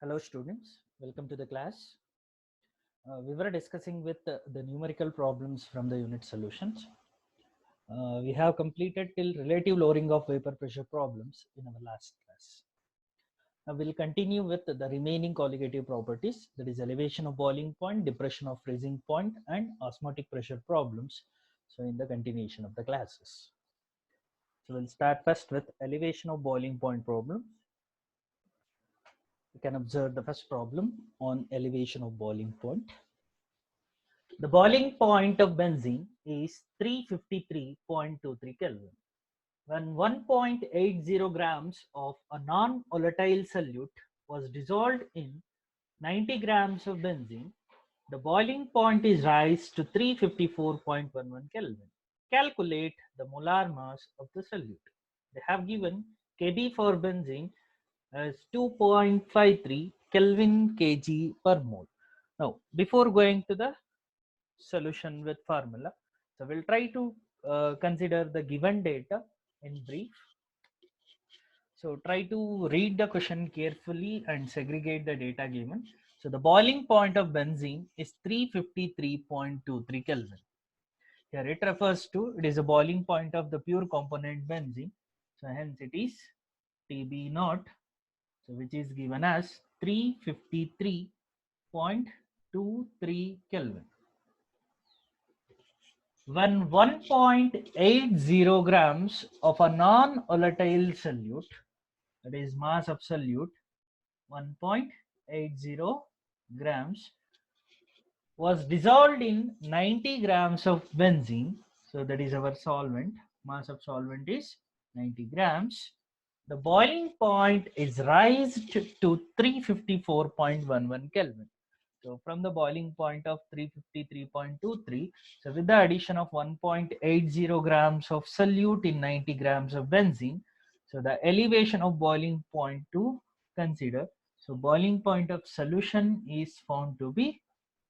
Hello students, welcome to the class. We were discussing with the numerical problems from the unit solutions. We have completed till relative lowering of vapor pressure problems in our last class. Now we'll continue with the remaining colligative properties, that is elevation of boiling point, depression of freezing point, and osmotic pressure problems. So in the continuation of the classes. So we'll start first with elevation of boiling point problem. You can observe the first problem on elevation of boiling point. The boiling point of benzene is 353.23 Kelvin. When 1.80 grams of a non-volatile solute was dissolved in 90 grams of benzene, the boiling point is raised to 354.11 Kelvin. Calculate the molar mass of the solute. They have given Kb for benzene as 2.53 Kelvin kg per mole. Now, before going to the solution with formula. So we'll try to consider the given data in brief. So try to read the question carefully and segregate the data given. So the boiling point of benzene is 353.23 Kelvin. Here it refers to, it is a boiling point of the pure component benzene. So hence it is TB naught, so which is given as 353.23 Kelvin. When 1.80 grams of a non-volatile solute, that is mass of solute 1.80 grams, was dissolved in 90 grams of benzene, so that is our solvent, mass of solvent is 90 grams, the boiling point is raised to 354.11 Kelvin. So from the boiling point of 353.23, so with the addition of 1.80 grams of solute in 90 grams of benzene, so the elevation of boiling point to consider. So boiling point of solution is found to be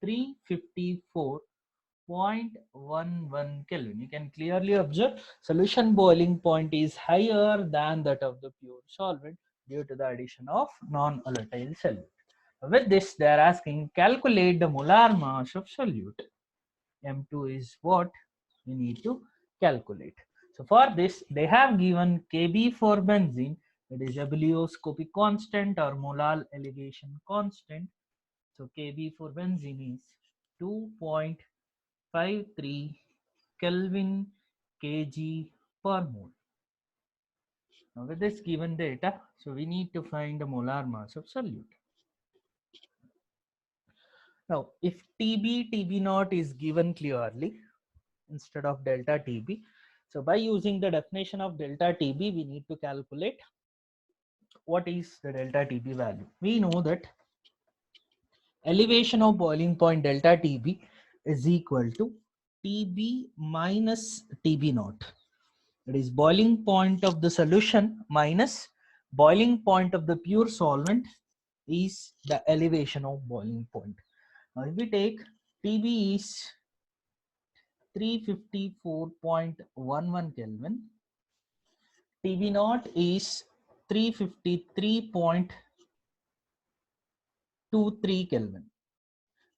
354.11 Kelvin. You can clearly observe solution boiling point is higher than that of the pure solvent due to the addition of non-volatile solute. With this, they are asking calculate the molar mass of solute. M2 is what we need to calculate. So for this, they have given Kb for benzene, that is abelioscopic constant or molar elevation constant. So Kb for benzene is 2.53 Kelvin kg per mole. Now with this given data, so we need to find the molar mass of solute. Now, if TB naught is given clearly instead of delta TB, so by using the definition of delta TB, we need to calculate what is the delta TB value. We know that elevation of boiling point delta TB is equal to TB minus TB naught. It is boiling point of the solution minus boiling point of the pure solvent is the elevation of boiling point. Now, if we take TB is 354.11 Kelvin, TB naught is 353.23 Kelvin.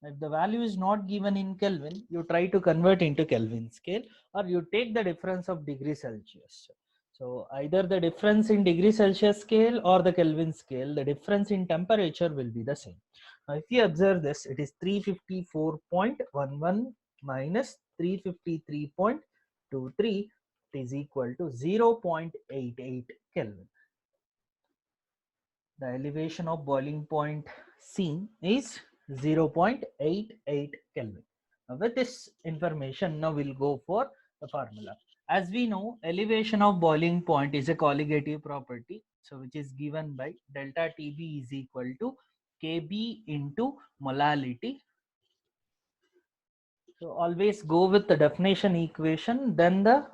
If the value is not given in Kelvin, you try to convert into Kelvin scale or you take the difference of degree Celsius. So either the difference in degree Celsius scale or the Kelvin scale, the difference in temperature will be the same. Now if you observe this, it is 354.11 minus 353.23, it is equal to 0.88 Kelvin. The elevation of boiling point C is 0.88 Kelvin. Now with this information, now we'll go for the formula. As we know, elevation of boiling point is a colligative property, so which is given by delta TB is equal to Kb into molality. So always go with the definition equation, then the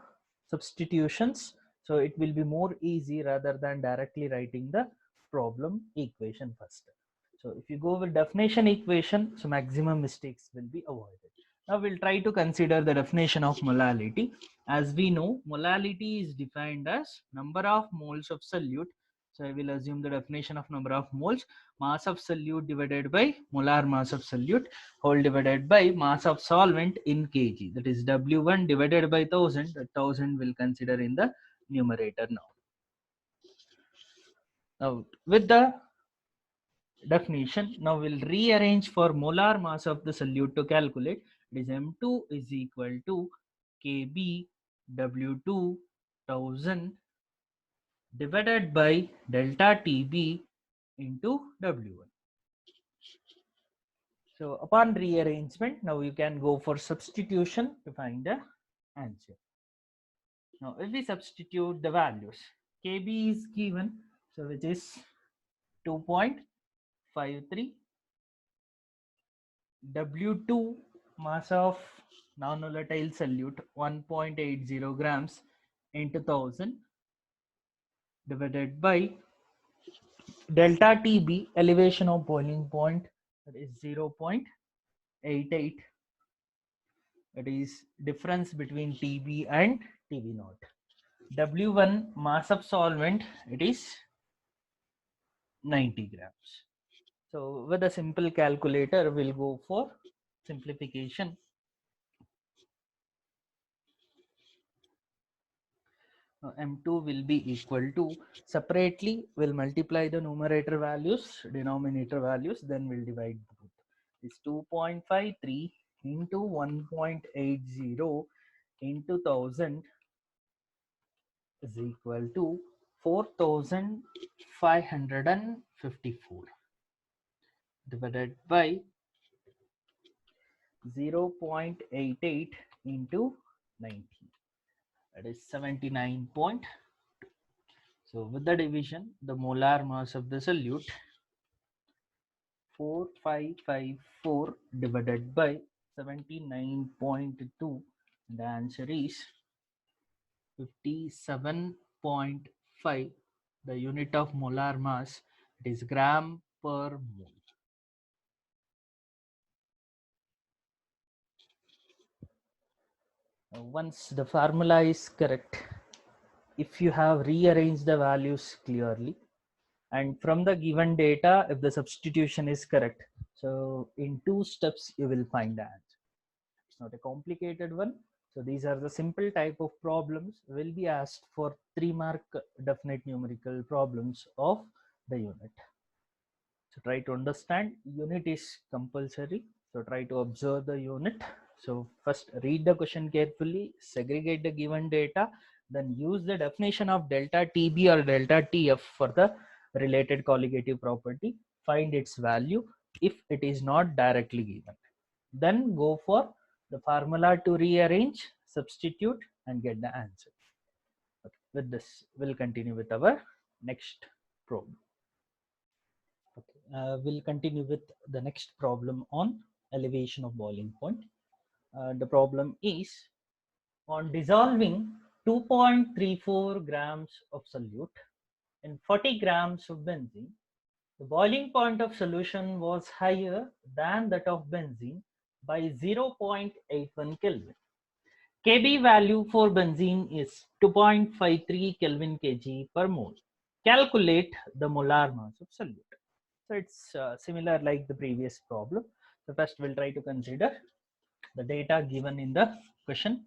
substitutions. So it will be more easy rather than directly writing the problem equation first. So if you go with definition equation, so maximum mistakes will be avoided. Now we'll try to consider the definition of molality. As we know, molality is defined as number of moles of solute So I will assume the definition of number of moles, mass of solute divided by molar mass of solute, whole divided by mass of solvent in kg. That is W1 divided by 1000. The 1000 will consider in the numerator now. Now with the definition, now we'll rearrange for molar mass of the solute to calculate. It is M2 is equal to Kb W2 1000 divided by delta Tb into W1. So upon rearrangement, now you can go for substitution to find the answer. Now if we substitute the values, Kb is given, so which is 2.53, W2 mass of non-volatile solute 1.80 grams into 1000 divided by delta Tb, elevation of boiling point, that is 0.88. That is difference between Tb and Tb naught. W1 mass of solvent, it is 90 grams. So with a simple calculator, we'll go for simplification. Now, M2 will be equal to, separately we'll multiply the numerator values, denominator values, then we'll divide both. It's 2.53 into 1.80 into 1000 is equal to 4554 divided by 0.88 into 90, that is 79.2. So with the division, the molar mass of the solute 4554 divided by 79.2, the answer is 57.5. The unit of molar mass, it is gram per mole. Once the formula is correct, if you have rearranged the values clearly, and from the given data, if the substitution is correct, so in 2 steps you will find the answer. It's not a complicated one. So these are the simple type of problems will be asked for 3-mark definite numerical problems of the unit. So try to understand, unit is compulsory, so try to observe the unit. So first read the question carefully, segregate the given data, then use the definition of delta Tb or delta Tf for the related colligative property, find its value if it is not directly given. Then go for the formula to rearrange, substitute and get the answer. Okay. With this, we'll continue with our next problem. Okay. We'll continue with the next problem on elevation of boiling point. The problem is, on dissolving 2.34 grams of solute in 40 grams of benzene, the boiling point of solution was higher than that of benzene by 0.81 Kelvin. Kb value for benzene is 2.53 Kelvin kg per mole. Calculate the molar mass of solute. So it's similar like the previous problem. So first we'll try to consider the data given in the question.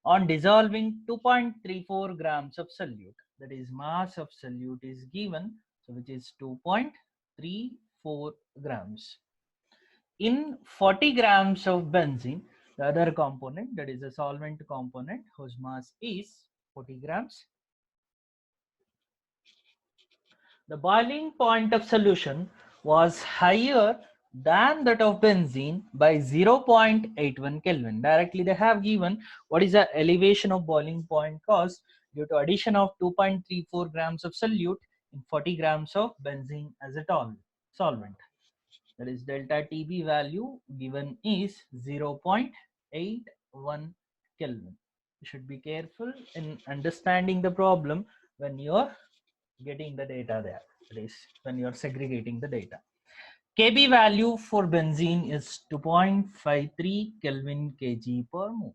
On dissolving 2.34 grams of solute, that is mass of solute is given, so which is 2.34 grams. In 40 grams of benzene, the other component, that is a solvent component whose mass is 40 grams. The boiling point of solution was higher than that of benzene by 0.81 Kelvin. Directly they have given what is the elevation of boiling point caused due to addition of 2.34 grams of solute in 40 grams of benzene as a solvent. That is delta Tb value given is 0.81 Kelvin. You should be careful in understanding the problem when you are getting the data there, that is when you are segregating the data. Kb value for benzene is 2.53 Kelvin kg per mole.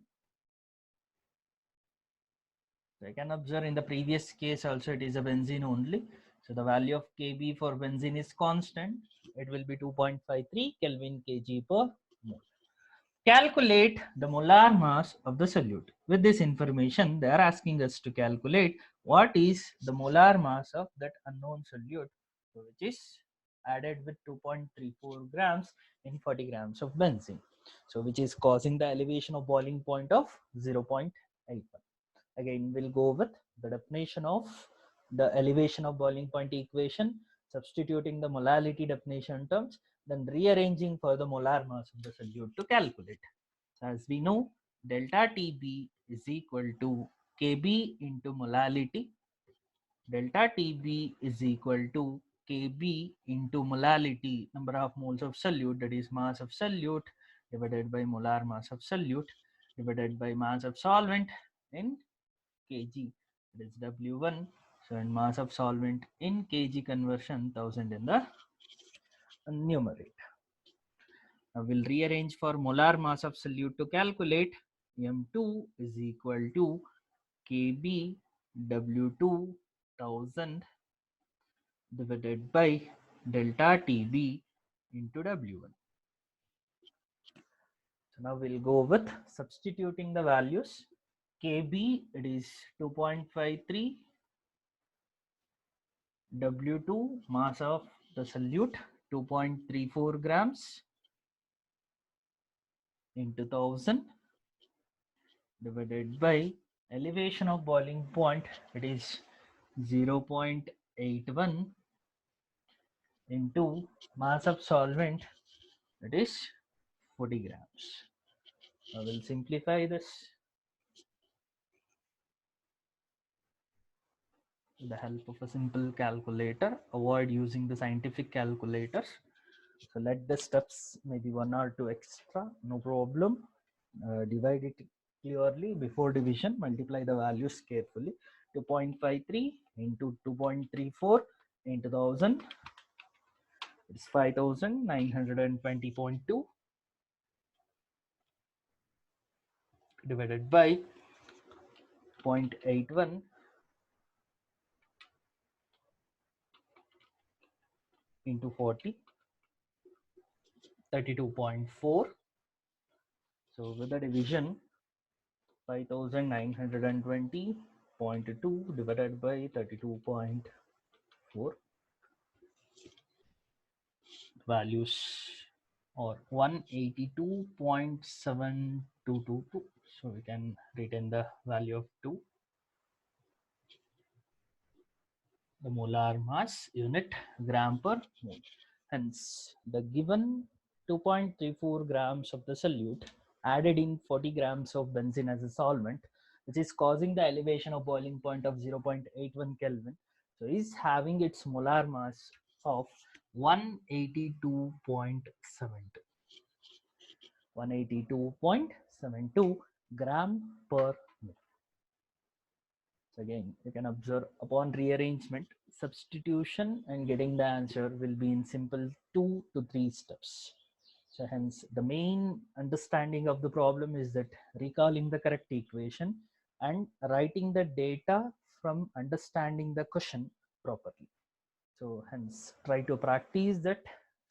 So I can observe in the previous case also it is a benzene only. So the value of Kb for benzene is constant. It will be 2.53 Kelvin kg per mole. Calculate the molar mass of the solute. With this information, they are asking us to calculate what is the molar mass of that unknown solute, which is added with 2.34 grams in 40 grams of benzene. So which is causing the elevation of boiling point of 0.81. Again, we'll go with the definition of the elevation of boiling point equation, substituting the molality definition terms, then rearranging for the molar mass of the solute to calculate. So as we know, delta TB is equal to Kb into molality. Delta TB is equal to Kb into molality, number of moles of solute, that is mass of solute, divided by molar mass of solute, divided by mass of solvent in kg, that is W1. So in mass of solvent in kg conversion, 1000 in the numerator. Now we'll rearrange for molar mass of solute to calculate. M2 is equal to Kb W2 1000 divided by delta Tb into W1. So now we'll go with substituting the values. Kb, it is 2.53, W2 mass of the solute 2.34 grams into 1000 divided by elevation of boiling point, it is 0.81 into mass of solvent, it is 40 grams. I will simplify this with the help of a simple calculator. Avoid using the scientific calculators. So let the steps maybe 1 or 2 extra, no problem. Divide it clearly before division, multiply the values carefully. 2.53 into 2.34 into 1000, it's 5920.2 divided by 0.81 into 40, 32.4. So with the division, 5920.2 divided by 32.4, values or 182.7222. So we can retain the value of 2, the molar mass unit gram per mole. Hence, the given 2.34 grams of the solute added in 40 grams of benzene as a solvent, which is causing the elevation of boiling point of 0.81 Kelvin. So, is having its molar mass of 182.72. 182.72 gram per mole. So again, you can observe upon rearrangement, substitution and getting the answer will be in simple 2 to 3 steps. So hence the main understanding of the problem is that recalling the correct equation and writing the data from understanding the question properly. So hence try to practice that.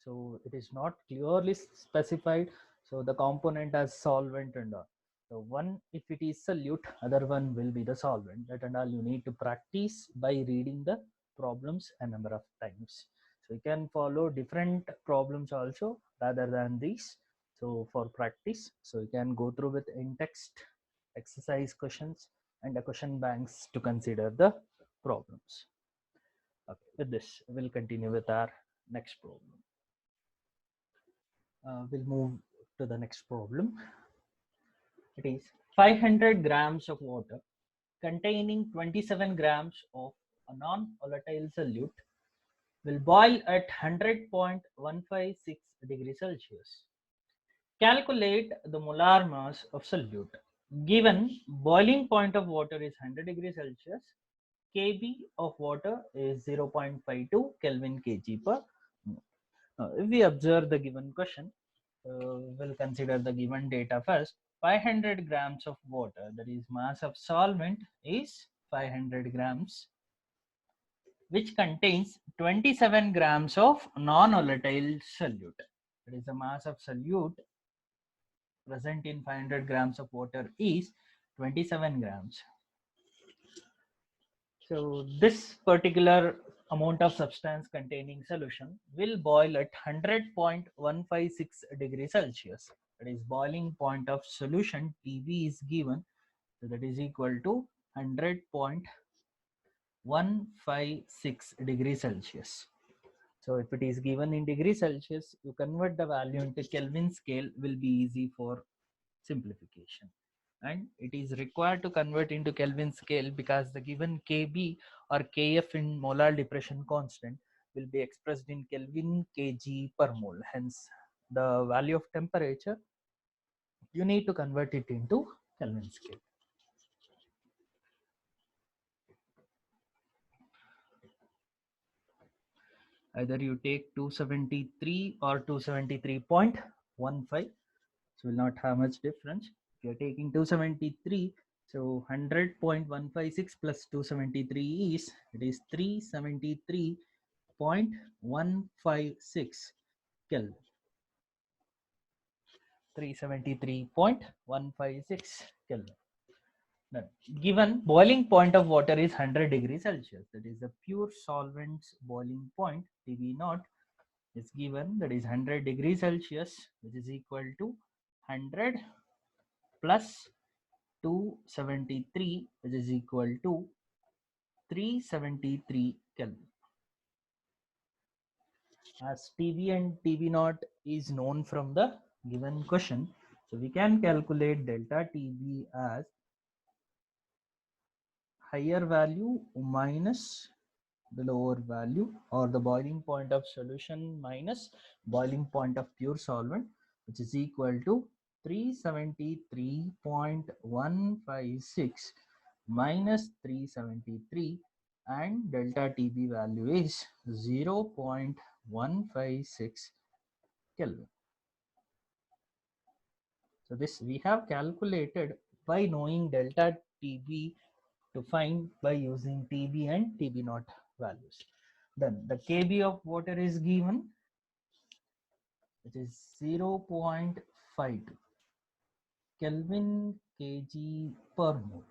So it is not clearly specified. So the component as solvent and all. So one, if it is solute, other one will be the solvent. That and all you need to practice by reading the problems a number of times. So you can follow different problems also rather than these. So for practice, so you can go through with in-text exercise questions and the question banks to consider the problems. Okay, with this, we'll continue with our next problem. We'll move to the next problem. It is 500 grams of water containing 27 grams of a non-volatile solute will boil at 100.156 degrees Celsius. Calculate the molar mass of solute. Given boiling point of water is 100 degrees Celsius, Kb of water is 0.52 Kelvin kg per mole. If we observe the given question, we'll consider the given data first. 500 grams of water, that is mass of solvent is 500 grams. which contains 27 grams of non-volatile solute. That is the mass of solute present in 500 grams of water is 27 grams. So this particular amount of substance containing solution will boil at 100.156 degrees Celsius. That is boiling point of solution TB is given, so that is equal to 100.156 degrees Celsius. So if it is given in degree Celsius, you convert the value into Kelvin scale, will be easy for simplification. And it is required to convert into Kelvin scale because the given Kb or Kf in molar depression constant will be expressed in Kelvin kg per mole. Hence, the value of temperature, you need to convert it into Kelvin scale. Either you take 273 or 273.15, so will not have much difference. If you are taking 273, so 100.156 plus 273 is, it is 373.156 Kelvin. 373.156 Kelvin. Now, given boiling point of water is 100 degrees Celsius, that is the pure solvent's boiling point, TB naught, is given, that is 100 degrees Celsius, which is equal to 100 plus 273, which is equal to 373 Kelvin. As TB and TB naught is known from the given question, so we can calculate delta TB as higher value minus the lower value, or the boiling point of solution minus boiling point of pure solvent, which is equal to 373.156 minus 373, and delta TB value is 0.156 Kelvin. So this we have calculated by knowing delta TB to find by using TB and TB naught values. Then the Kb of water is given, which is 0.52 Kelvin kg per mole.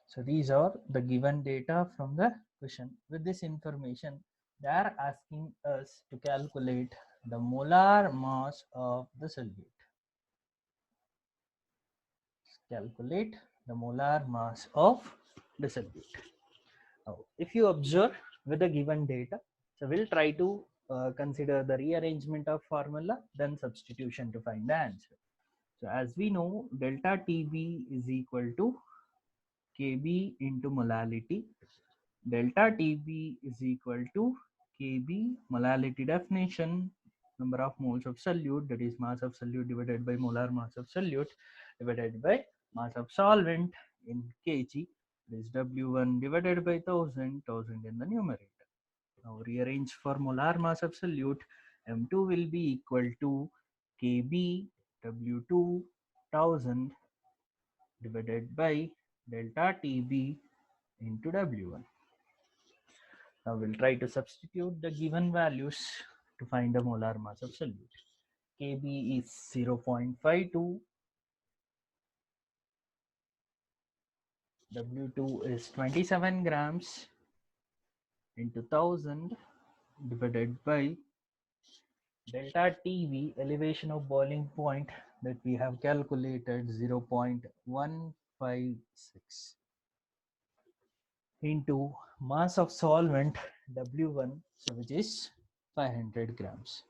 So these are the given data from the question. With this information, they are asking us to calculate the molar mass of the solute. Calculate the molar mass of the solute. Now, if you observe with the given data, so we'll try to consider the rearrangement of formula, then substitution to find the answer. So as we know, delta TB is equal to Kb into molality. Delta TB is equal to Kb molality definition, number of moles of solute, that is mass of solute divided by molar mass of solute divided by mass of solvent in kg, is W1 divided by 1000 in the numerator. Now rearrange for molar mass of solute, M2 will be equal to Kb W2 1000 divided by delta TB into W1. Now we'll try to substitute the given values to find the molar mass of solute. Kb is 0.52, W2 is 27 grams into 1000 divided by delta TB, elevation of boiling point, that we have calculated 0.156, into mass of solvent W1, so which is 500 grams.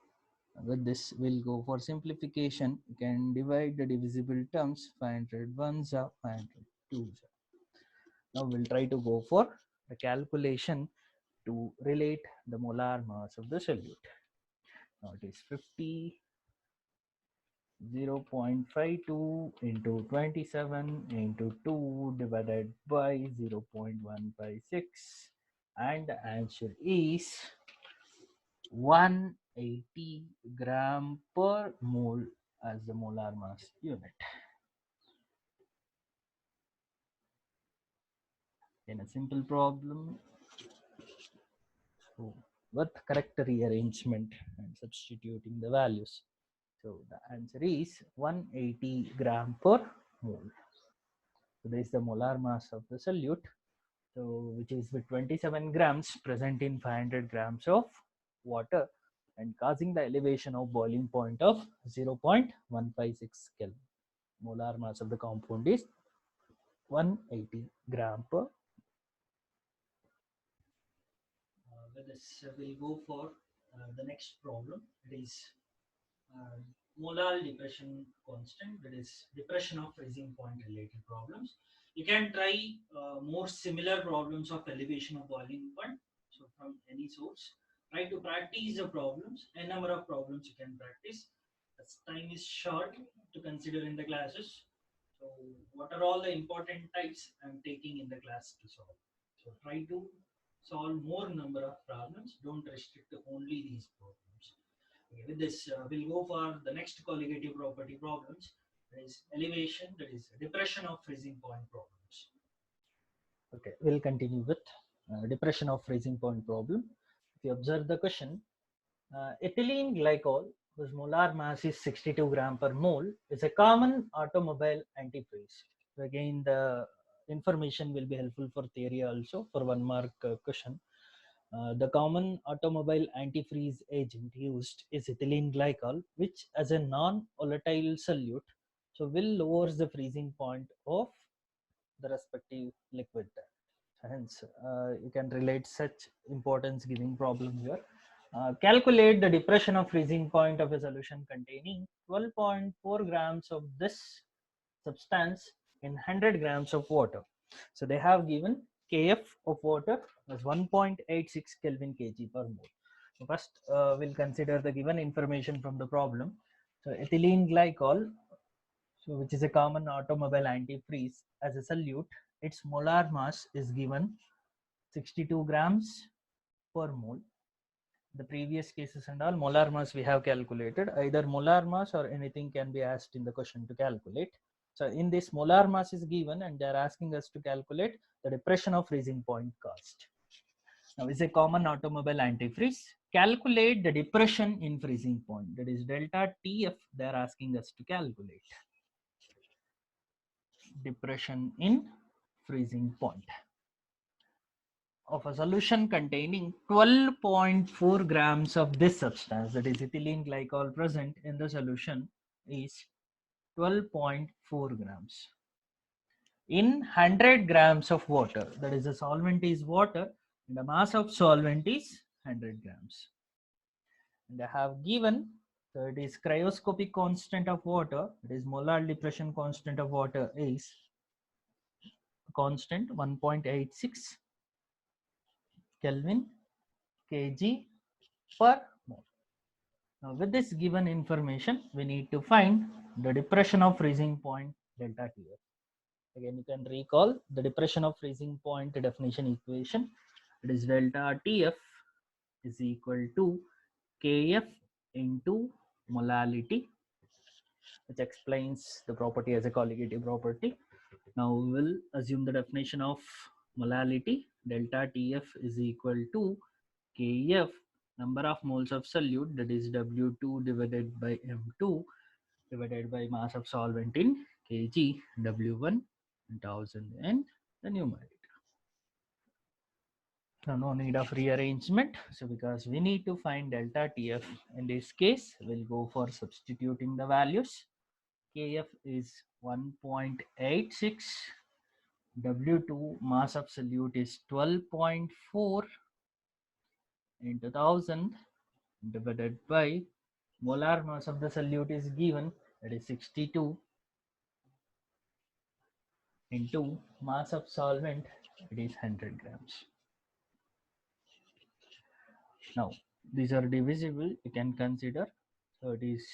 With this, we'll go for simplification. You can divide the divisible terms. 500 ones are 500 twos are. Now we'll try to go for the calculation to relate the molar mass of the solute. Now it is 50, 0.52 into 27 into 2 divided by 0.156, and the answer is 180 gram per mole as the molar mass unit. In a simple problem, so with correct rearrangement and substituting the values. So the answer is 180 gram per mole. So this is the molar mass of the solute, so which is with 27 grams present in 500 grams of water and causing the elevation of boiling point of 0.156 Kelvin. Molar mass of the compound is 180 gram per. With this, we'll go for the next problem. It is uh, molar depression constant, that is depression of freezing point related problems. You can try more similar problems of elevation of boiling point. So from any source, try to practice the problems. A number of problems you can practice. As time is short to consider in the classes. So what are all the important types I'm taking in the class to solve? So try to solve more number of problems. Don't restrict to only these problems. Okay, with this, we'll go for the next colligative property problems. That is elevation, that is depression of freezing point problems. Okay, we'll continue with depression of freezing point problem. If you observe the question, ethylene glycol, whose molar mass is 62 gram per mole, is a common automobile antifreeze. So again, the information will be helpful for theory also for 1 mark question. The common automobile antifreeze agent used is ethylene glycol, which as a non-volatile solute, so will lowers the freezing point of the respective liquid. Hence, you can relate such importance giving problem here. Calculate the depression of freezing point of a solution containing 12.4 grams of this substance in 100 grams of water. So they have given Kf of water as 1.86 Kelvin kg per mole. So first, we'll consider the given information from the problem. So ethylene glycol, so which is a common automobile antifreeze, as a solute, its molar mass is given 62 grams per mole. The previous cases and all molar mass we have calculated. Either molar mass or anything can be asked in the question to calculate. So in this, molar mass is given and they are asking us to calculate the depression of freezing point cost. Now is a common automobile antifreeze. Calculate the depression in freezing point, that is delta TF they are asking us to calculate. Depression in freezing point of a solution containing 12.4 grams of this substance, that is ethylene glycol, present in the solution is 12.4 grams in 100 grams of water, that is the solvent is water and the mass of solvent is 100 grams. And I have given, so it is cryoscopic constant of water, it is molar depression constant of water is constant 1.86 Kelvin kg per mole. Now with this given information, we need to find the depression of freezing point delta TF. Again, you can recall the depression of freezing point definition equation. It is delta TF is equal to Kf into molality, which explains the property as a colligative property. Now we will assume the definition of molality. Delta TF is equal to Kf, number of moles of solute, that is W2 divided by M2 divided by mass of solvent in kg, W1 1000 and the numerator. So no need of rearrangement. So because we need to find delta TF, in this case, we'll go for substituting the values. Kf is 1.86, W2 mass of solute is 12.4 into 1000 divided by molar mass of the solute is given, that is 62 into mass of solvent, it is 100 grams. Now these are divisible, you can consider. So it is,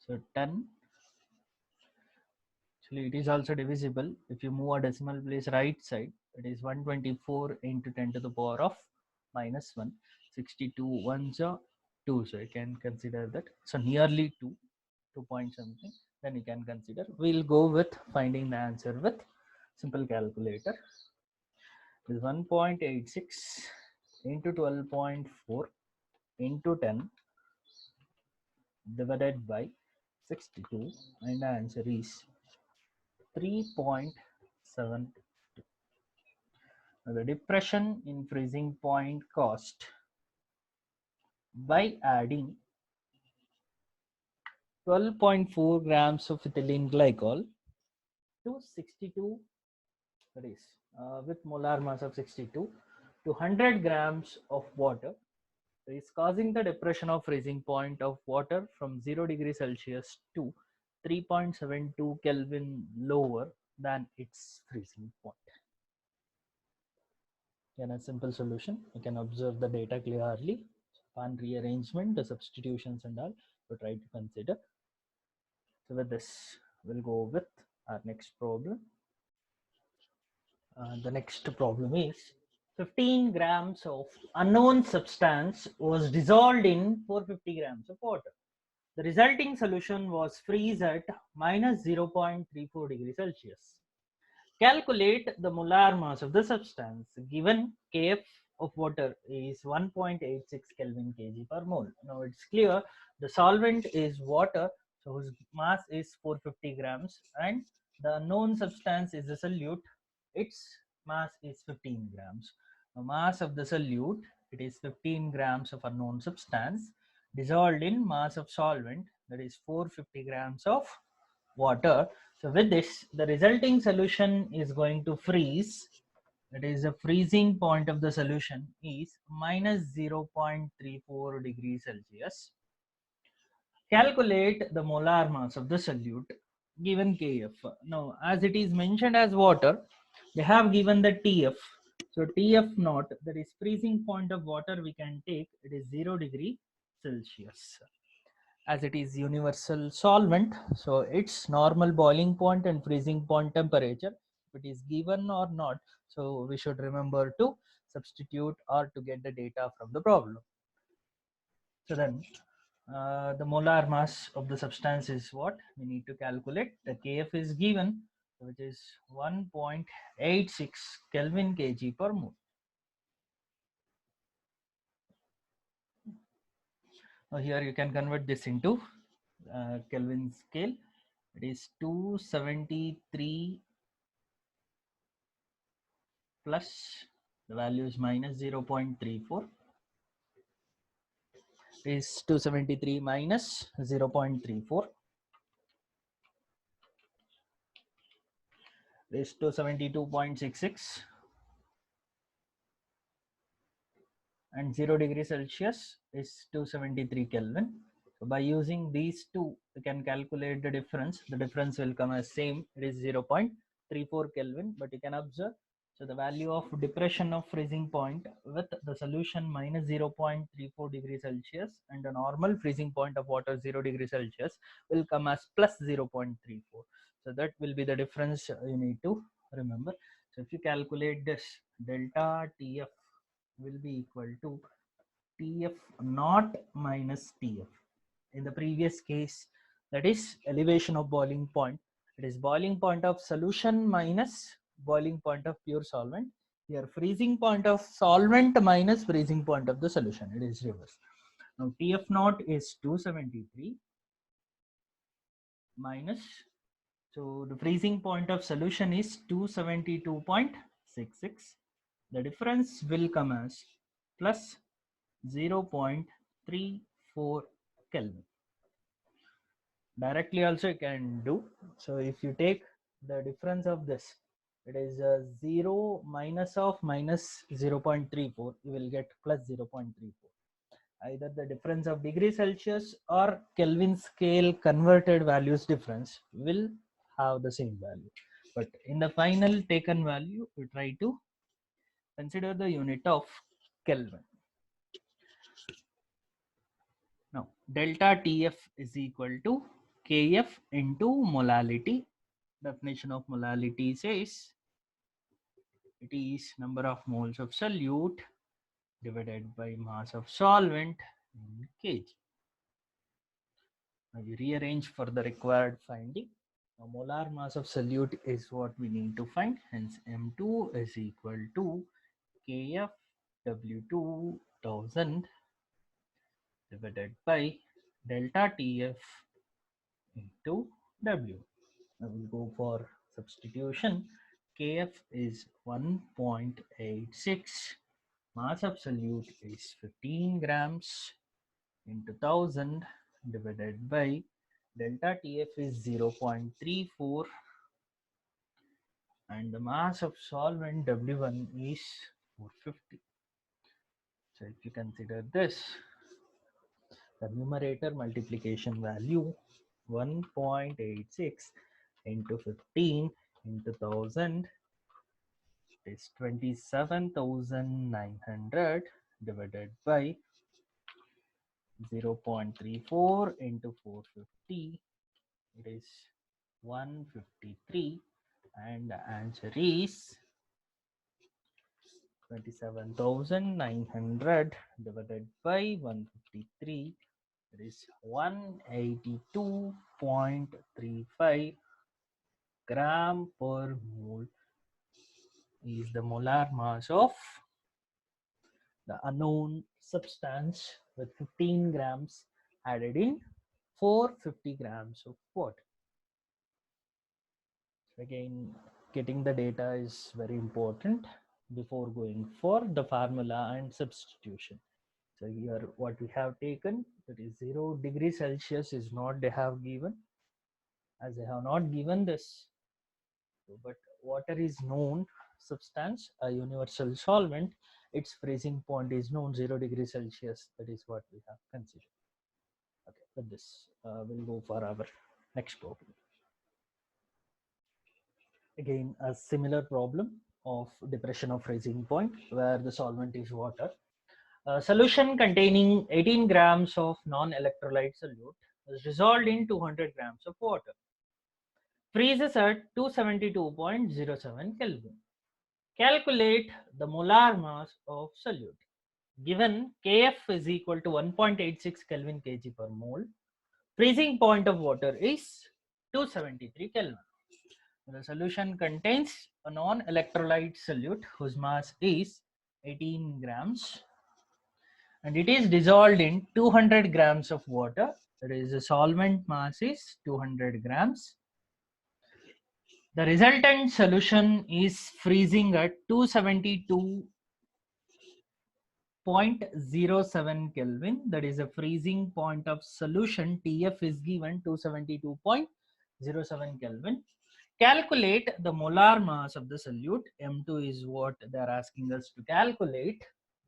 so 10, actually it is also divisible. If you move a decimal place right side, it is 124 into 10 to the power of minus 1. 62 ones are 2, so you can consider that. So nearly 2 point something, then you can consider. We'll go with finding the answer with simple calculator. is 1.86 into 12.4 into 10 divided by 62, and the answer is 3.7. The depression in freezing point cost by adding 12.4 grams of ethylene glycol to 62, that is with molar mass of 62, to 100 grams of water, is causing the depression of freezing point of water from 0 degrees Celsius to 3.72 Kelvin lower than its freezing point. In a simple solution, you can observe the data clearly. Upon rearrangement, the substitutions and all, to try to consider. So with this, we'll go with our next problem. The next problem is 15 grams of unknown substance was dissolved in 450 grams of water. The resulting solution was freeze at minus 0.34 degrees Celsius. Calculate the molar mass of the substance. Given Kf of water is 1.86 Kelvin kg per mole. Now it's clear the solvent is water, so whose mass is 450 grams, and the unknown substance is the solute. Its mass is 15 grams. The mass of the solute, it is 15 grams of unknown substance dissolved in mass of solvent, that is 450 grams of water. So with this, the resulting solution is going to freeze. That is, the freezing point of the solution is minus 0.34 degrees Celsius. Calculate the molar mass of the solute given Kf. Now, as it is mentioned as water, they have given the Tf. So Tf naught, that is freezing point of water, we can take it is 0 degree Celsius. As it is universal solvent, so its normal boiling point and freezing point temperature, if it is given or not, so we should remember to substitute or to get the data from the problem. So then the molar mass of the substance is what we need to calculate. The Kf is given, which is 1.86 Kelvin kg per mole. Now here you can convert this into Kelvin scale. It is 273 plus the value is minus 0.34 is 273 minus 0.34 is 272.66, and 0 degrees Celsius is 273 Kelvin. So by using these two, you can calculate the difference. The difference will come as same, it is 0.34 Kelvin, but you can observe. So the value of depression of freezing point with the solution minus 0.34 degrees Celsius and the normal freezing point of water 0 degrees Celsius will come as plus 0.34. So that will be the difference you need to remember. So if you calculate this, delta Tf will be equal to Tf naught minus Tf. In the previous case, that is elevation of boiling point, it is boiling point of solution minus boiling point of pure solvent. Here freezing point of solvent minus freezing point of the solution, it is reverse. Now Tf naught is 273 minus, so the freezing point of solution is 272.66. The difference will come as plus 0.34 Kelvin. Directly also you can do. So if you take the difference of this, it is 0 minus of minus 0.34, you will get plus 0.34. Either the difference of degree Celsius or Kelvin scale converted values difference will have the same value. But in the final taken value, we try to consider the unit of Kelvin. Now, delta Tf is equal to Kf into molality. Definition of molality says it is number of moles of solute divided by mass of solvent in kg. Now, we rearrange for the required finding. Now, molar mass of solute is what we need to find. Hence, M2 is equal to Kf W2 1000 divided by delta Tf into W. I will go for substitution. Kf is 1.86. Mass of solute is 15 grams into 1000 divided by delta Tf is 0.34 and the mass of solvent W1 is 450. So if you consider this, the numerator multiplication value 1.86 into 15 into 1000 is 27,900 divided by 0.34 into 450, it is 153, and the answer is 27,900 divided by 153, it is 182.35 gram per mole is the molar mass of the unknown substance with 15 grams added in 450 grams of water. Again, getting the data is very important before going for the formula and substitution. So here what we have taken, that is 0 degrees Celsius is not they have given, as they have not given this. But water is known substance, a universal solvent, its freezing point is known 0 degrees Celsius. That is what we have considered. Okay, with this, we'll go for our next problem. Again, a similar problem of depression of freezing point where the solvent is water. A solution containing 18 grams of non-electrolyte solute is dissolved in 200 grams of water. Freezes at 272.07 Kelvin. Calculate the molar mass of solute. Given Kf is equal to 1.86 Kelvin kg per mole, freezing point of water is 273 Kelvin. The solution contains a non-electrolyte solute whose mass is 18 grams and it is dissolved in 200 grams of water. That is, the solvent mass is 200 grams. The resultant solution is freezing at 272.07 Kelvin. That is a freezing point of solution. TF is given 272.07 Kelvin. Calculate the molar mass of the solute. M2 is what they are asking us to calculate.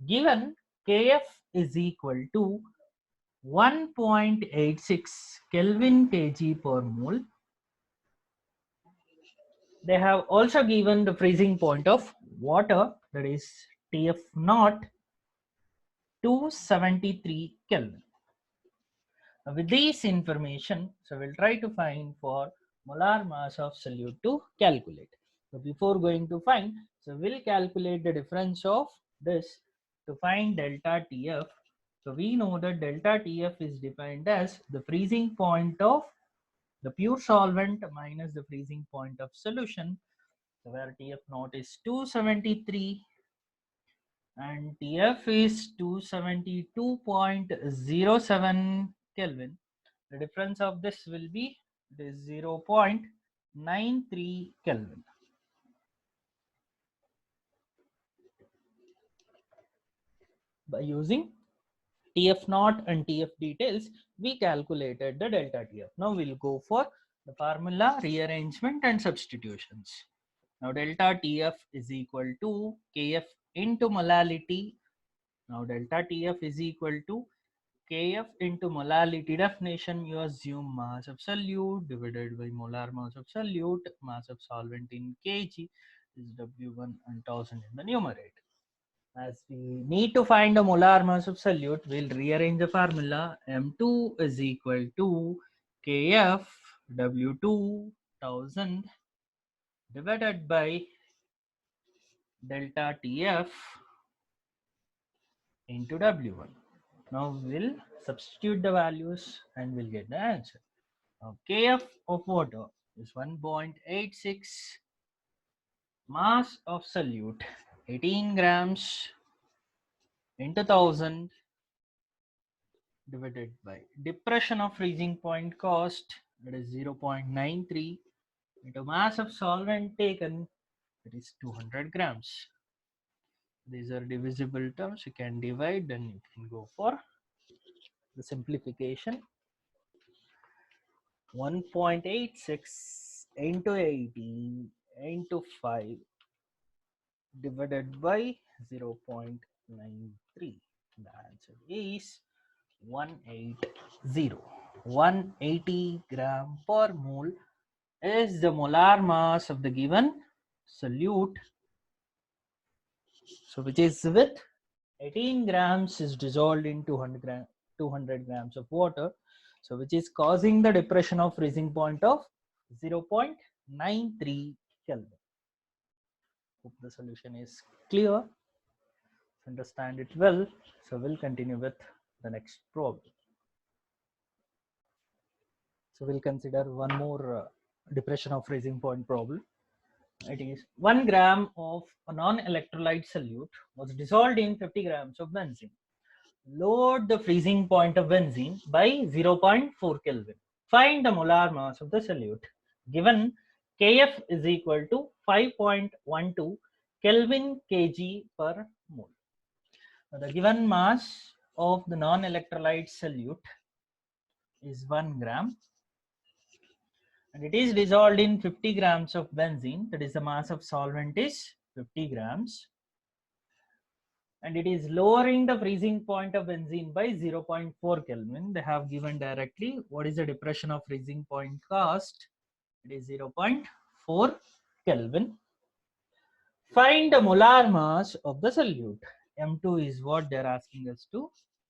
Given Kf is equal to 1.86 Kelvin kg per mole. They have also given the freezing point of water, that is Tf naught, 273 Kelvin. Now with this information, so we'll try to find for molar mass of solute to calculate. So before going to find, so we'll calculate the difference of this to find delta Tf. So we know that delta Tf is defined as the freezing point of the pure solvent minus the freezing point of solution. So where Tf naught is 273 and Tf is 272.07 Kelvin. The difference of this will be 0.93 Kelvin. By using Tf naught and Tf details, we calculated the delta Tf. Now we'll go for the formula rearrangement and substitutions. Now delta Tf is equal to Kf into molality. Now delta Tf is equal to Kf into molality. Definition, you assume mass of solute divided by molar mass of solute, mass of solvent in kg is W1 and 1000 in the numerator. As we need to find the molar mass of solute, we'll rearrange the formula. M2 is equal to Kf W2 1000 divided by delta Tf into W1. Now we'll substitute the values and we'll get the answer. Now Kf of water is 1.86. Mass of solute 18 grams into 1000 divided by depression of freezing point cost, that is 0.93, into mass of solvent taken, that is 200 grams. These are divisible terms. You can divide, then you can go for the simplification. 1.86 into 18 into 5 divided by 0.93. The answer is 180. 180 gram per mole is the molar mass of the given solute. So which is with 18 grams is dissolved in 200 grams of water. So which is causing the depression of freezing point of 0.93 Kelvin. Hope the solution is clear. Understand it well. So we'll continue with the next problem. So we'll consider one more depression of freezing point problem. It is 1 gram of a non-electrolyte solute was dissolved in 50 grams of benzene. Load the freezing point of benzene by 0.4 Kelvin. Find the molar mass of the solute. Given Kf is equal to 5.12 Kelvin kg per mole. Now, the given mass of the non-electrolyte solute is 1 gram, and it is dissolved in 50 grams of benzene. That is, the mass of solvent is 50 grams, and it is lowering the freezing point of benzene by 0.4 Kelvin. They have given directly what is the depression of freezing point cost. It is 0.4 Kelvin. Find the molar mass of the solute. M2 is what they're asking us to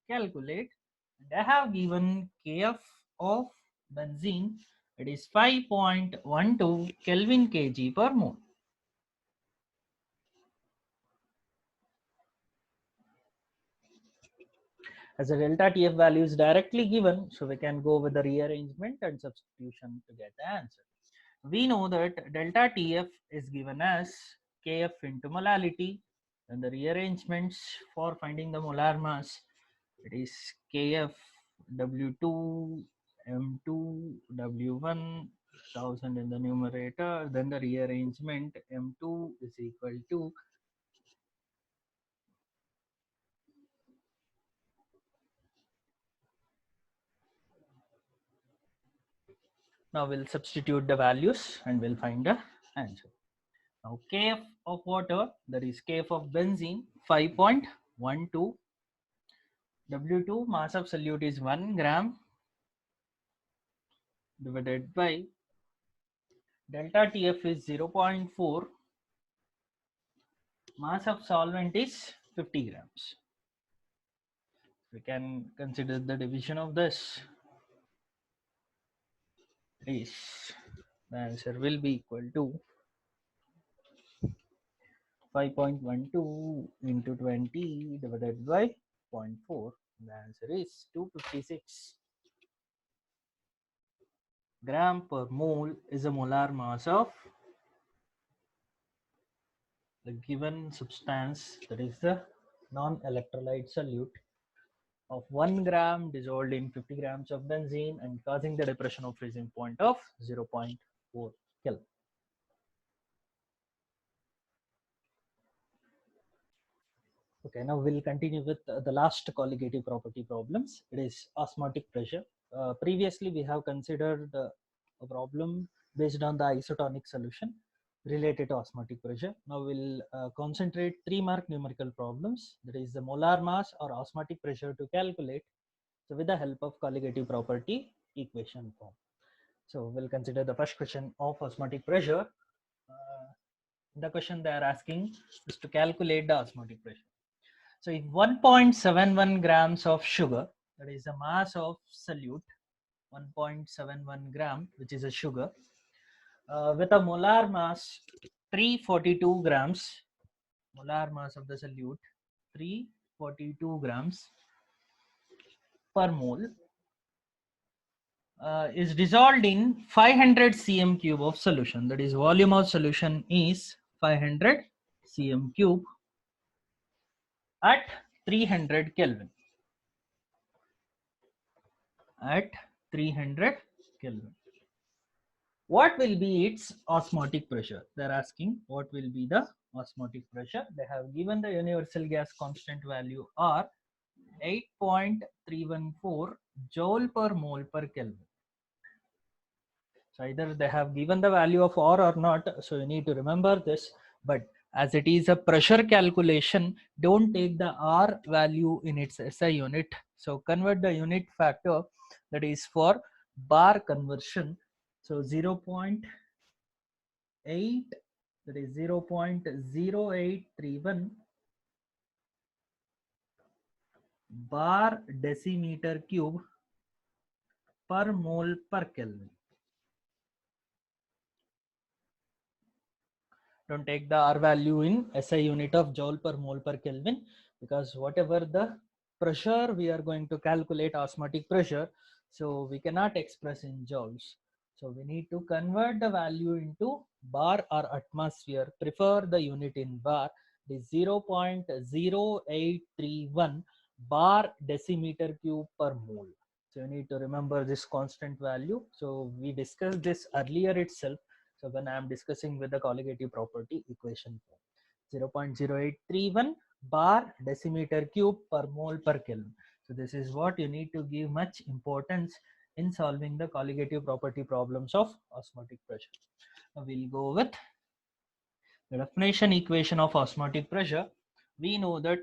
calculate. And I have given Kf of benzene. It is 5.12 Kelvin kg per mole. As a delta TF value is directly given, so we can go with the rearrangement and substitution to get the answer. We know that delta TF is given as Kf into molality, and the rearrangements for finding the molar mass, it is Kf W2 M2 W1 1000 in the numerator, then the rearrangement M2 is equal to now we'll substitute the values and we'll find the answer. Now Kf of water, that is Kf of benzene 5.12, W2 mass of solute is 1 gram divided by delta TF is 0.4, mass of solvent is 50 grams. We can consider the division of this. Is the answer will be equal to 5.12 into 20 divided by 0.4. The answer is 256 gram per mole is a molar mass of the given substance, that is the non-electrolyte solute of 1 gram dissolved in 50 grams of benzene and causing the depression of freezing point of 0.4 Kelvin. Okay, now we'll continue with the last colligative property problems. It is osmotic pressure. Previously, we have considered a problem based on the isotonic solution related to osmotic pressure. Now we'll concentrate 3-mark numerical problems. That is the molar mass or osmotic pressure to calculate. So with the help of colligative property equation form. So we'll consider the first question of osmotic pressure. The question they are asking is to calculate the osmotic pressure. So if 1.71 grams of sugar, that is the mass of solute, 1.71 gram, which is a sugar, with a molar mass 342 grams, molar mass of the solute 342 grams per mole, is dissolved in 500 cm cube of solution. That is, volume of solution is 500 cm cube at 300 Kelvin. At 300 Kelvin. What will be its osmotic pressure? They're asking what will be the osmotic pressure. They have given the universal gas constant value R 8.314 joule per mole per Kelvin. So either they have given the value of R or not, so you need to remember this. But as it is a pressure calculation, don't take the R value in its SI unit. So convert the unit factor, that is for bar conversion. So 0.8, that is 0.0831 bar decimeter cube per mole per Kelvin. Don't take the R value in SI unit of joule per mole per Kelvin, because whatever the pressure we are going to calculate, osmotic pressure, so we cannot express in joules. So we need to convert the value into bar or atmosphere. Prefer the unit in bar. It is 0.0831 bar decimeter cube per mole. So you need to remember this constant value. So we discussed this earlier itself. So when I am discussing with the colligative property equation form, 0.0831 bar decimeter cube per mole per Kelvin. So this is what you need to give much importance in solving the colligative property problems of osmotic pressure. Now we'll go with the definition equation of osmotic pressure. We know that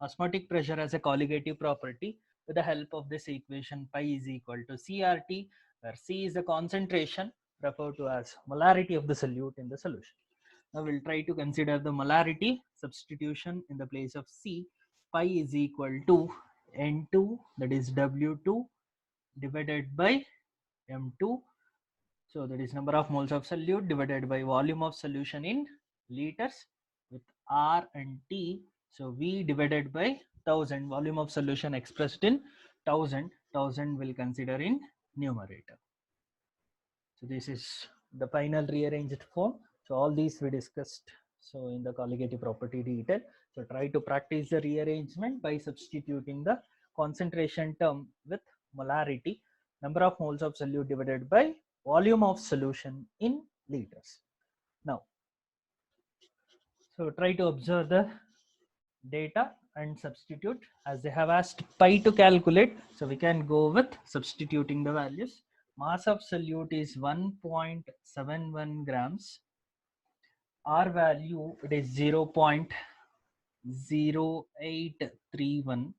osmotic pressure has a colligative property. With the help of this equation, pi is equal to CRT, where C is the concentration, referred to as molarity of the solute in the solution. Now we'll try to consider the molarity substitution in the place of C. Pi is equal to N2, that is W2, divided by M2. So that is number of moles of solute divided by volume of solution in liters, with R and T. So V divided by 1000, volume of solution expressed in 1000 will consider in numerator. So this is the final rearranged form. So all these we discussed so in the colligative property detail. So try to practice the rearrangement by substituting the concentration term with molarity, number of moles of solute divided by volume of solution in liters. Now, so try to observe the data and substitute. As they have asked pi to calculate, so we can go with substituting the values. Mass of solute is 1.71 grams. R value, it is 0.0831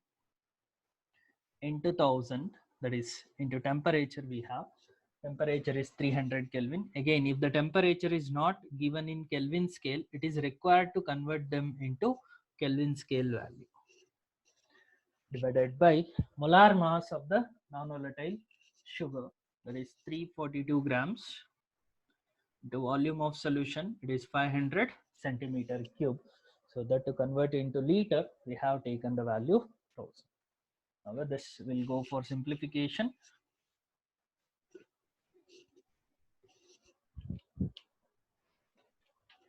into 1000, that is into temperature. We have temperature is 300 Kelvin. Again, if the temperature is not given in Kelvin scale, it is required to convert them into Kelvin scale value, divided by molar mass of the non-volatile sugar, that is 342 grams. The volume of solution, it is 500 centimeter cube. So that to convert into liter, we have taken the value 1000. Now this will go for simplification.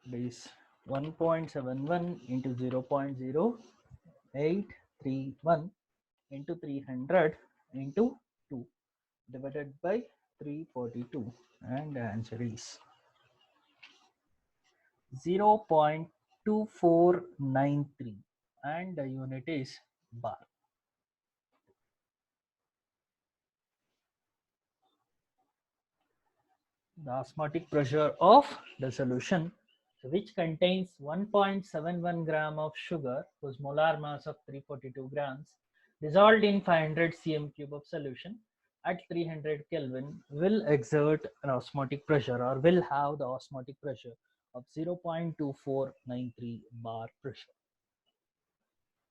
It is 1.71 into 0.0831 into 300 into 2 divided by 342, and the answer is 0.2493, and the unit is bar. The osmotic pressure of the solution, which contains 1.71 gram of sugar whose molar mass of 342 grams, dissolved in 500 cm cube of solution at 300 Kelvin, will exert an osmotic pressure, or will have the osmotic pressure of 0.2493 bar pressure.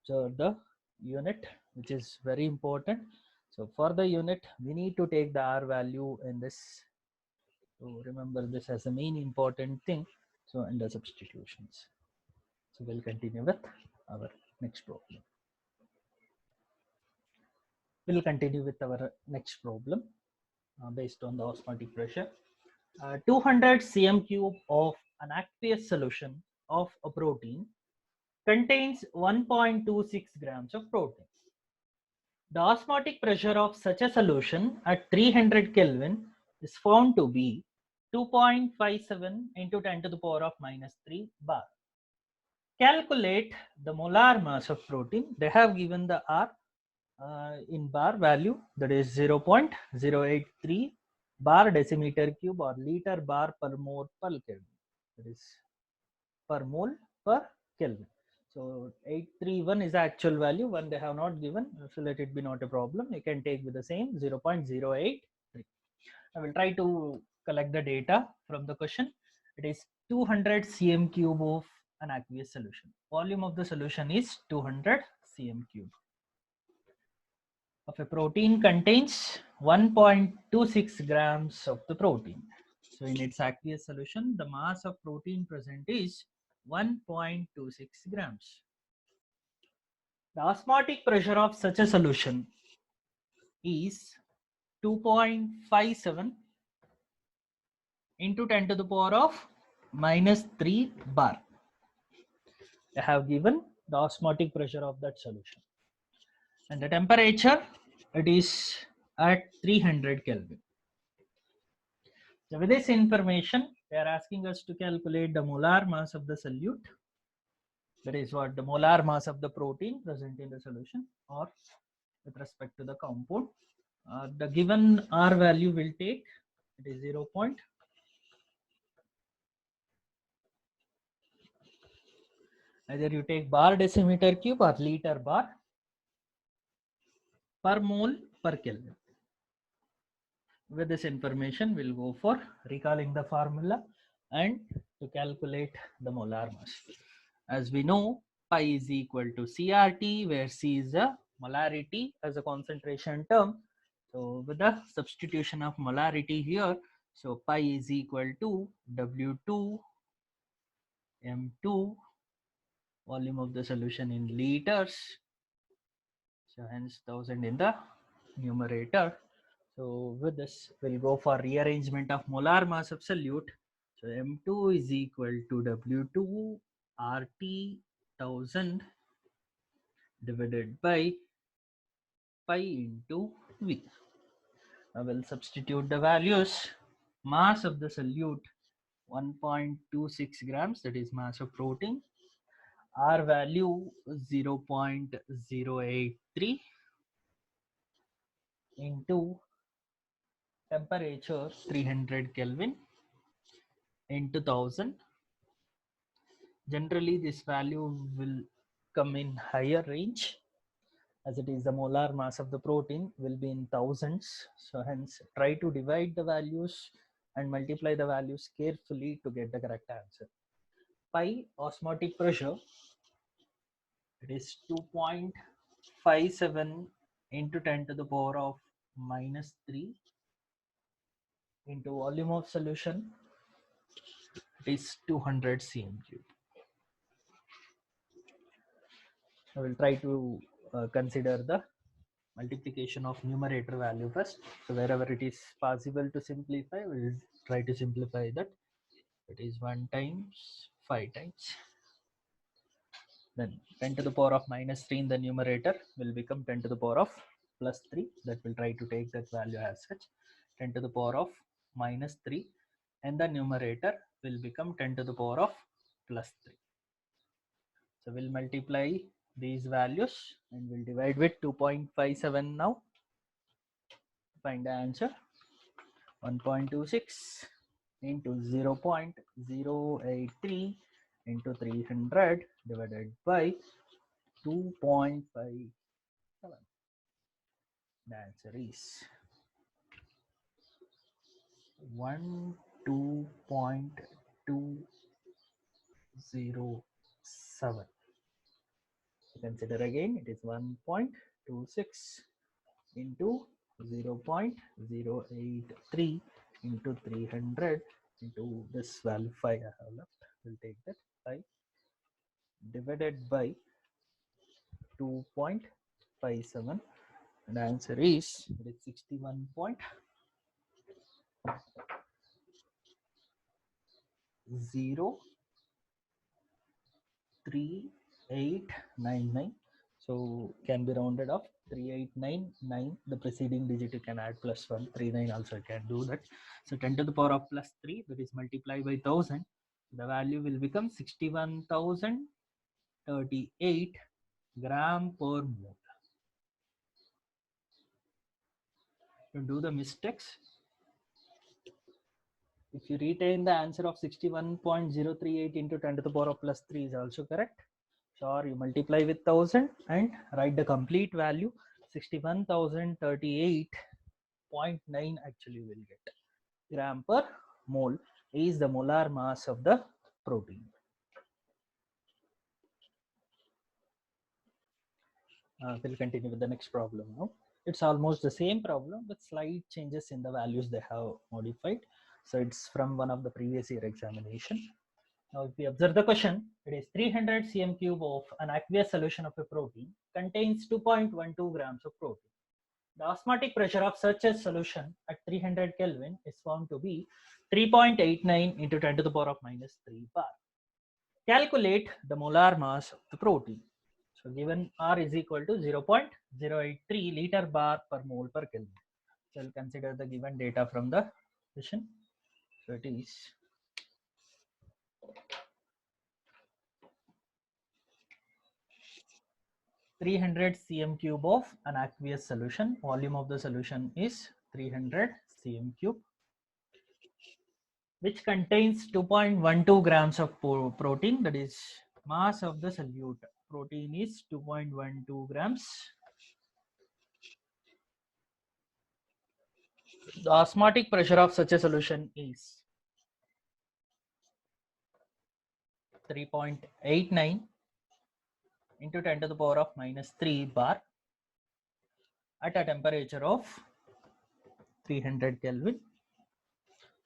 So the unit, which is very important. So for the unit, we need to take the R value in this. So remember this as the main important thing. So in the substitutions. So we'll continue with our next problem. We'll continue with our next problem. based on the osmotic pressure. 200 cm cube of an aqueous solution of a protein contains 1.26 grams of protein. The osmotic pressure of such a solution at 300 Kelvin is found to be 2.57 into 10 to the power of minus 3 bar. Calculate the molar mass of protein. They have given the R in bar value, that is 0.083 bar decimeter cube or liter bar per mole per Kelvin. That is per mole per Kelvin. So 831 is the actual value. One they have not given, so let it be not a problem. You can take with the same 0.083. I will try to collect the data from the question. It is 200 cm cube of an aqueous solution. Volume of the solution is 200 cm cube. Of a protein contains 1.26 grams of the protein. So in its aqueous solution, the mass of protein present is 1.26 grams. The osmotic pressure of such a solution is 2.57 into 10 to the power of minus 3 bar. I have given the osmotic pressure of that solution. And the temperature, it is at 300 Kelvin. So with this information, they are asking us to calculate the molar mass of the solute. That is what the molar mass of the protein present in the solution, or with respect to the compound. The given R value will take, it is 0. Either you take bar decimeter cube or liter bar per mole per Kelvin. With this information, we'll go for recalling the formula and to calculate the molar mass. As we know, pi is equal to CRT, where C is a molarity as a concentration term. So with the substitution of molarity here, so pi is equal to W2 M2, volume of the solution in liters. So hence 1000 in the numerator. So with this, we'll go for rearrangement of molar mass of solute. So M2 is equal to W2 RT 1000 divided by pi into V. I will substitute the values. Mass of the solute 1.26 grams, that is mass of protein. R value 0.083 into temperature 300 Kelvin into 1000. Generally, this value will come in higher range, as it is the molar mass of the protein will be in thousands. So hence try to divide the values and multiply the values carefully to get the correct answer. Pi osmotic pressure, it is 2.57 into 10 to the power of minus 3 into volume of solution, it is 200 cm cube. I will try to consider the multiplication of numerator value first. So wherever it is possible to simplify, we will try to simplify that. It is 1 times 5 times. Then 10 to the power of minus 3 in the numerator will become 10 to the power of plus 3. That will try to take that value as such. 10 to the power of minus 3 and the numerator will become 10 to the power of plus 3. So we'll multiply these values and we'll divide with 2.57 now. Find the answer. 1.26 into 0.083 into 300 divided by 2.57. The answer is 12.207. Consider again, it is 1.26 into 0.083 into 300 into this value 5 I have left. We'll take that 5 divided by 2.57, and the answer is 61.5. 03899. So can be rounded off 3899. The preceding digit you can add plus 1. 39 also you can do that. So 10 to the power of plus 3, that is multiplied by 1000. The value will become 61,038 gram per mole. To do the mistakes, if you retain the answer of 61.038 into 10 to the power of plus 3 is also correct. Or you multiply with 1000 and write the complete value. 61,038.9 actually will get gram per mole is the molar mass of the protein. We'll continue with the next problem now. It's almost the same problem with slight changes in the values they have modified. So it's from one of the previous year examination. Now, if we observe the question, it is 300 cm cube of an aqueous solution of a protein contains 2.12 grams of protein. The osmotic pressure of such a solution at 300 Kelvin is found to be 3.89 into 10 to the power of minus 3 bar. Calculate the molar mass of the protein. So given R is equal to 0.083 liter bar per mole per Kelvin. So we'll consider the given data from the question. So it is 300 cm cube of an aqueous solution. Volume of the solution is 300 cm cube, which contains 2.12 grams of protein. That is mass of the solute. Protein is 2.12 grams. The osmotic pressure of such a solution is 3.89 into 10 to the power of minus 3 bar at a temperature of 300 Kelvin.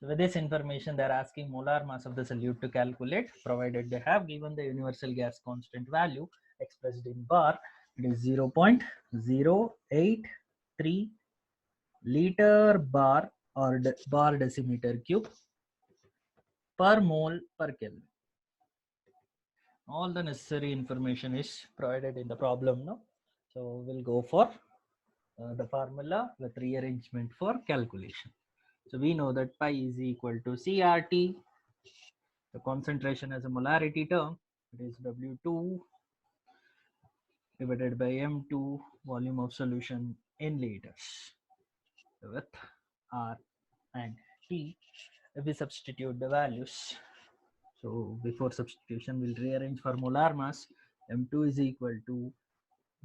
So with this information, they are asking molar mass of the solute to calculate, provided they have given the universal gas constant value expressed in bar. It is 0.083 liter bar or bar decimeter cube per mole per Kelvin. All the necessary information is provided in the problem now. So we'll go for the formula with rearrangement for calculation. So we know that pi is equal to CRT, the concentration as a molarity term, it is W2 divided by M2, volume of solution in liters, with R and T. If we substitute the values, so before substitution we'll rearrange for molar mass. M2 is equal to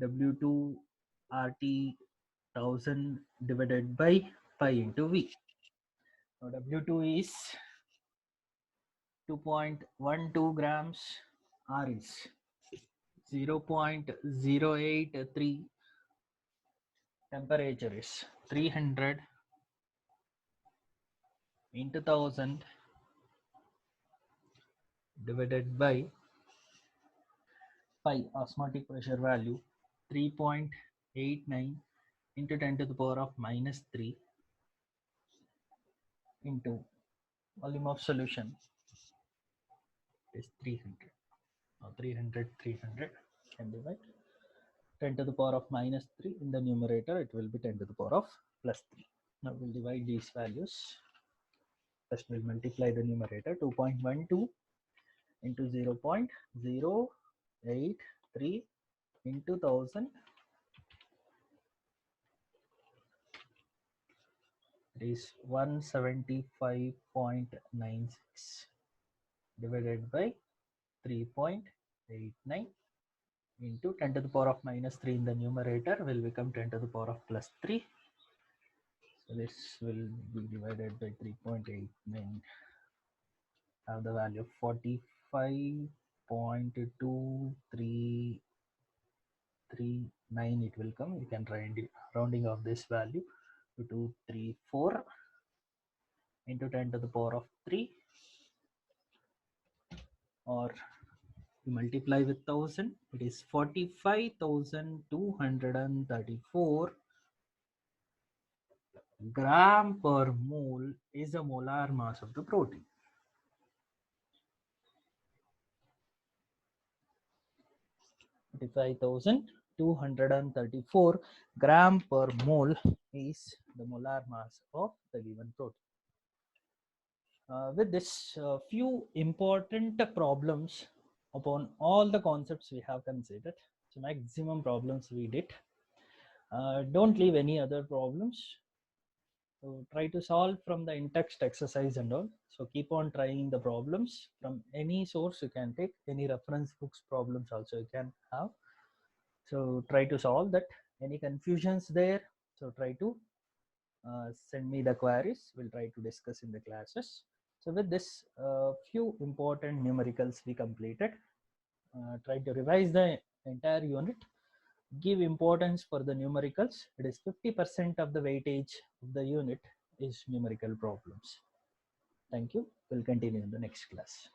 W2 RT 1000 divided by pi into V. Now W2 is 2.12 grams, R is 0.083, temperature is 300 into 1000 divided by pi, osmotic pressure value 3.89 into 10 to the power of minus 3 into volume of solution is 300. Now 300 can divide 10 to the power of minus 3 in the numerator, it will be 10 to the power of plus 3. Now we'll divide these values. First we'll multiply the numerator, 2.12 into 0.083 into 1000, it is 175.96 divided by 3.89 into 10 to the power of minus 3 in the numerator will become 10 to the power of plus 3. So this will be divided by 3.89, have the value of 45.2339 it will come. You can rounding of this value to 234 into 10 to the power of 3, or you multiply with 1000, it is 45,234 gram per mole is the molar mass of the protein. $25,234 gram per mole is the molar mass of the given protein. With this, few important problems upon all the concepts we have considered. So maximum problems we did. Don't leave any other problems. So try to solve from the in-text exercise and all. So keep on trying the problems from any source you can take, any reference books problems also you can have. So try to solve that. Any confusions there? So try to send me the queries. We'll try to discuss in the classes. So with this, few important numericals we completed. Try to revise the entire unit. Give importance for the numericals. It is 50% of the weightage of the unit is numerical problems. Thank you. We'll continue in the next class.